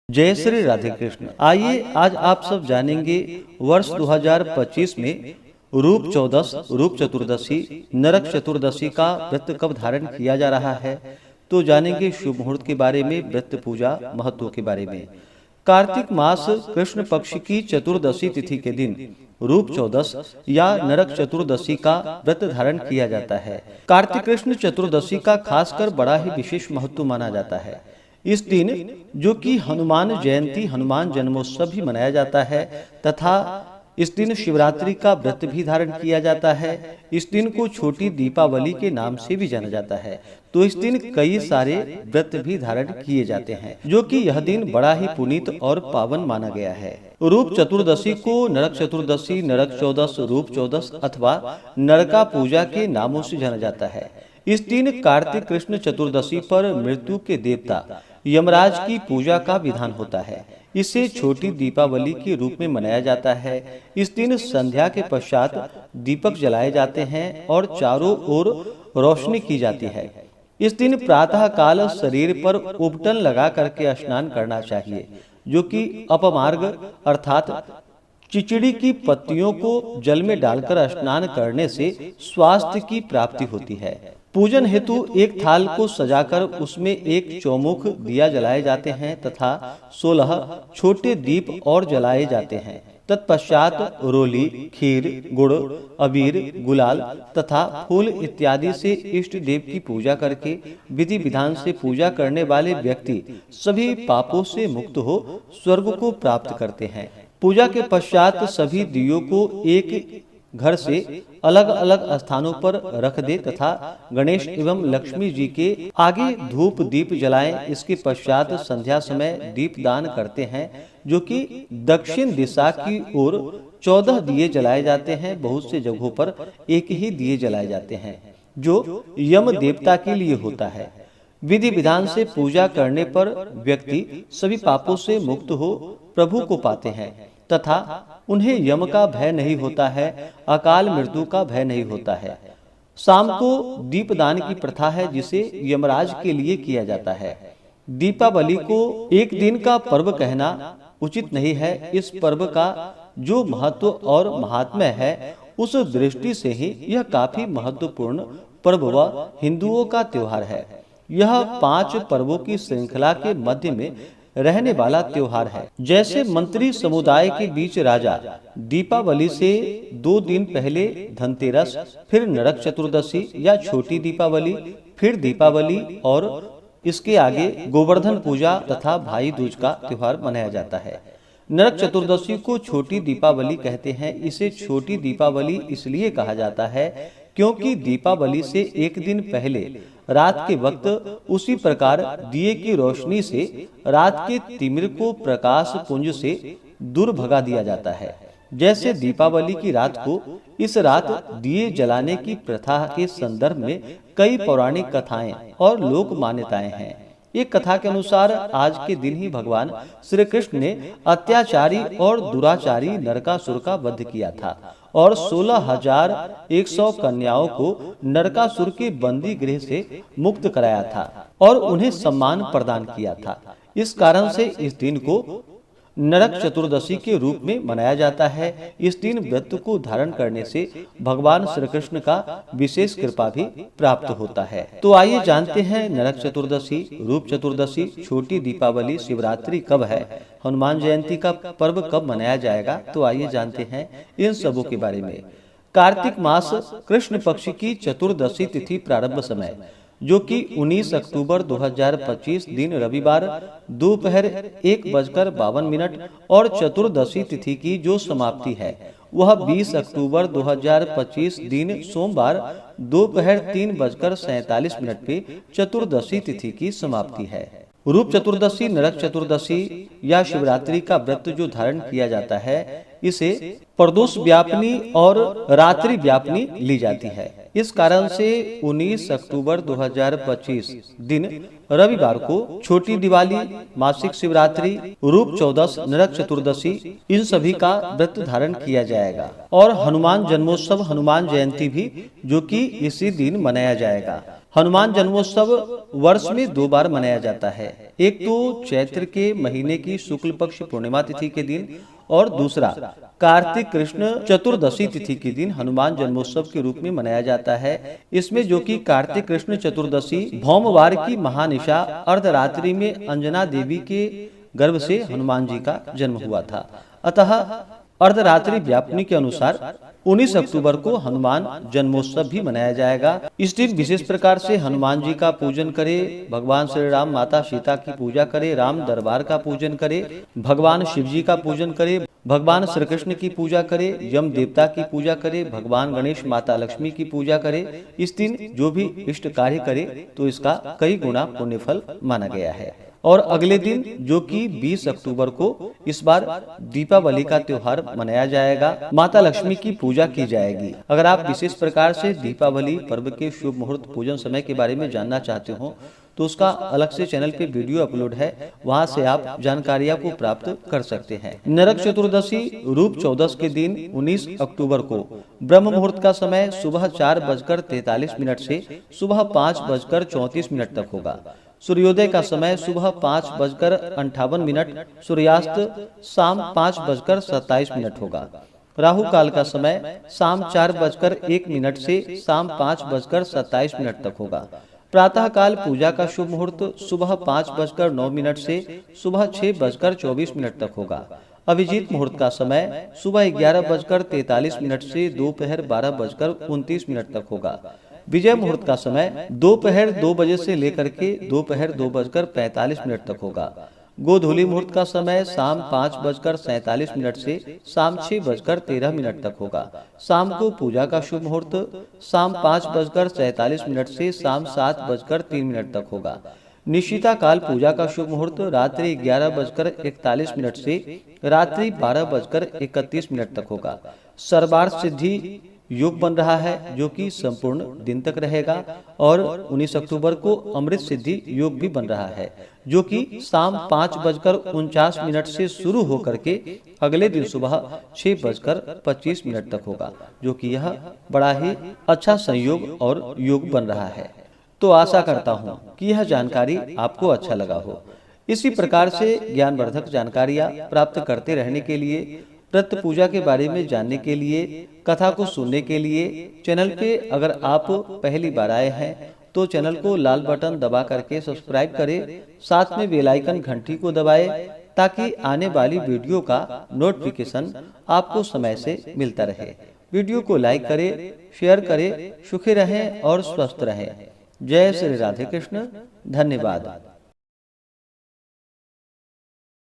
जय श्री राधे कृष्ण। आइए आज आप सब जानेंगे वर्ष 2025 में रूप चौदस, रूप चतुर्दशी, नरक चतुर्दशी का व्रत कब धारण किया जा रहा है। तो जानेंगे शुभ मुहूर्त के बारे में, व्रत पूजा महत्व के बारे में। कार्तिक मास कृष्ण पक्ष की चतुर्दशी तिथि के दिन रूप चौदस या नरक चतुर्दशी का व्रत धारण किया जाता है। कार्तिक कृष्ण चतुर्दशी का खासकर बड़ा ही विशेष महत्व माना जाता है। इस दिन जो कि हनुमान जयंती, हनुमान जन्मोत्सव भी मनाया जाता है तथा इस दिन शिवरात्रि का व्रत भी धारण किया जाता है। इस दिन को छोटी दीपावली के नाम से भी जाना जाता है। तो इस दिन कई सारे व्रत भी धारण किए जाते हैं, जो कि यह दिन बड़ा ही पुनीत और पावन माना गया है। रूप चतुर्दशी को नरक चतुर्दशी, नरक चौदस, रूप चौदस अथवा नरका पूजा के नामों से जाना जाता है। इस दिन कार्तिक कृष्ण चतुर्दशी पर मृत्यु के देवता यमराज की पूजा का विधान होता है। इसे छोटी दीपावली के रूप में मनाया जाता है। इस दिन संध्या के पश्चात दीपक जलाए जाते हैं और चारों ओर रोशनी की जाती है। इस दिन प्रातः काल शरीर पर उपटन लगा करके स्नान करना चाहिए, जो कि अपमार्ग अर्थात चिचड़ी की पत्तियों को जल में डालकर स्नान करने से स्वास्थ्य की प्राप्ति होती है। पूजन हेतु एक थाल को सजाकर उसमें एक चौमुख दिया जलाए जाते हैं तथा 16 छोटे दीप और जलाए जाते हैं। तत्पश्चात रोली, खीर, गुड़, अबीर, गुलाल तथा फूल इत्यादि से इष्ट देव की पूजा करके विधि विधान से पूजा करने वाले व्यक्ति सभी पापों से मुक्त हो स्वर्ग को प्राप्त करते हैं। पूजा के पश्चात सभी दियों को एक घर से अलग अलग स्थानों पर रख दे तथा गणेश एवं लक्ष्मी जी के आगे धूप दीप जलाएं। इसके पश्चात संध्या समय दीप दान करते हैं, जो कि दक्षिण दिशा की ओर 14 दिए जलाए जाते हैं। बहुत से जगहों पर एक ही दिए जलाए जाते हैं, जो यम देवता के लिए होता है। विधि विधान से पूजा करने पर व्यक्ति सभी पापों से मुक्त हो प्रभु को पाते हैं तथा उन्हें यम का भय नहीं होता है, अकाल मृत्यु का भय नहीं होता है। शाम को दीपदान की प्रथा है, जिसे यमराज के लिए किया जाता है। दीपावली को एक दिन का पर्व कहना उचित नहीं है। इस पर्व का जो महत्व और महात्म्य है, उस दृष्टि से ही यह काफी महत्वपूर्ण पर्व व हिंदुओं का त्योहार है। यह 5 पर्वों की श्रृंखला के मध्य में रहने वाला त्योहार है। जैसे मंत्री समुदाय के बीच राजा दीपावली से 2 दिन पहले धनतेरस, फिर नरक चतुर्दशी या छोटी दीपावली, फिर दीपावली और इसके आगे गोवर्धन पूजा तथा भाई दूज का त्योहार मनाया जाता है। नरक चतुर्दशी को छोटी दीपावली कहते हैं। इसे छोटी दीपावली इसलिए कहा जाता है क्योंकि दीपावली से एक दिन पहले रात के वक्त उसी प्रकार दिए की रोशनी से रात के तिमिर को प्रकाश पुंज से दूर भगा दिया जाता है। जैसे दीपावली की रात को इस रात दिए जलाने की प्रथा के संदर्भ में कई पौराणिक कथाएं और लोक मान्यताएं हैं। एक कथा के अनुसार आज के दिन ही भगवान श्री कृष्ण ने अत्याचारी और दुराचारी नरकासुर का वध किया था और 16,100 कन्याओं को नरकासुर के बंदी गृह से मुक्त कराया था और उन्हें सम्मान प्रदान किया था। इस कारण से इस दिन को नरक चतुर्दशी के रूप में मनाया जाता है। इस दिन व्रत को धारण करने से भगवान श्री कृष्ण का विशेष कृपा भी प्राप्त होता है। तो आइए जानते हैं नरक चतुर्दशी, रूप चतुर्दशी, छोटी दीपावली, शिवरात्रि कब है, हनुमान जयंती का पर्व कब मनाया जाएगा। तो आइए जानते हैं इन सबों के बारे में। कार्तिक मास कृष्ण पक्ष की चतुर्दशी तिथि प्रारंभ समय, जो कि 19 अक्टूबर 2025 दिन रविवार दोपहर 1:52 और चतुर्दशी तिथि की जो समाप्ति है, वह 20 अक्टूबर 2025 दिन सोमवार दोपहर 3:47 पे चतुर्दशी तिथि की समाप्ति है। रूप चतुर्दशी, नरक चतुर्दशी या शिवरात्रि का व्रत जो धारण किया जाता है, इसे प्रदोष व्यापनी और रात्रि व्यापनी ली जाती है। इस कारण से 19 अक्टूबर 2025 दिन रविवार को छोटी दिवाली, मासिक शिवरात्रि, रूप चौदस, नरक चतुर्दशी इन सभी का व्रत धारण किया जाएगा और हनुमान जन्मोत्सव, हनुमान जयंती भी जो कि इसी दिन मनाया जाएगा। हनुमान जन्मोत्सव वर्ष में 2 बार मनाया जाता है। एक तो चैत्र के महीने की शुक्ल पक्ष पूर्णिमा तिथि के दिन और दूसरा कार्तिक कृष्ण चतुर्दशी तिथि के दिन हनुमान जन्मोत्सव के रूप में मनाया जाता है। इसमें जो कि कार्तिक कृष्ण चतुर्दशी भौमवार की महानिशा अर्धरात्रि में अंजना देवी के गर्भ से हनुमान जी का जन्म हुआ था। अतः अर्धरात्रि व्यापनी के अनुसार 19 अक्टूबर को हनुमान जन्मोत्सव भी मनाया जाएगा। इस दिन विशेष प्रकार से हनुमान जी का पूजन करें, भगवान श्री राम माता सीता की पूजा करें, राम दरबार का पूजन करें, भगवान शिव जी का पूजन करें, भगवान श्री कृष्ण की पूजा करें, यम देवता की पूजा करें, भगवान गणेश माता लक्ष्मी की पूजा करें। इस दिन जो भी इष्ट कार्य करे तो इसका कई गुना पुण्य फल माना गया है। और अगले दिन जो कि 20 अक्टूबर को इस बार दीपावली का त्योहार मनाया जाएगा, माता लक्ष्मी की पूजा की जाएगी। अगर आप विशेष प्रकार से दीपावली पर्व के शुभ मुहूर्त पूजन समय के बारे में जानना चाहते हो तो उसका अलग से चैनल पे वीडियो अपलोड है, वहां से आप जानकारियां को प्राप्त कर सकते हैं। नरक चतुर्दशी रूप चौदस के दिन 19 अक्टूबर को ब्रह्म मुहूर्त का समय सुबह 4:43 से सुबह 5:34 तक होगा। सूर्योदय का समय सुबह 5:58, सूर्यास्त शाम 5:27 होगा। राहु काल का समय शाम 4:01 से शाम 5:27 तक होगा। प्रातः काल पूजा का शुभ मुहूर्त सुबह 5:09 से सुबह 6:24 तक होगा। अभिजीत मुहूर्त का समय सुबह 11:43 से दोपहर 12:29 तक होगा। विजय मुहूर्त का समय दोपहर 2 बजे से लेकर के दोपहर 2:45 तक होगा। गोधूली मुहूर्त का समय शाम 5:47 से शाम 6:13 तक होगा। शाम को पूजा का शुभ मुहूर्त शाम 5:47 से शाम 7:03 तक होगा। निशिता काल पूजा का शुभ मुहूर्त रात्रि 11:41 से रात्रि 12:31 तक होगा। सर्वार्थ सिद्धि योग बन रहा है जो कि संपूर्ण दिन तक रहेगा। और 19 अक्टूबर को अमृत सिद्धि योग भी बन रहा है जो कि शाम 5:49 से शुरू होकर के अगले दिन सुबह 6:25 तक होगा, जो कि यह बड़ा ही अच्छा संयोग और योग बन रहा है। तो आशा करता हूँ कि यह जानकारी आपको अच्छा लगा हो। इसी प्रकार से ज्ञानवर्धक जानकारियाँ प्राप्त करते रहने के लिए, व्रत पूजा के बारे में जानने के लिए, कथा को सुनने के लिए चैनल पे अगर आप पहली बार आए हैं तो चैनल को लाल बटन दबा करके सब्सक्राइब करें, साथ में बेल आइकन घंटी को दबाएं ताकि आने वाली वीडियो का नोटिफिकेशन आपको समय से मिलता रहे। वीडियो को लाइक करें, शेयर करें। सुखी रहें और स्वस्थ रहें। जय श्री राधे कृष्ण। धन्यवाद।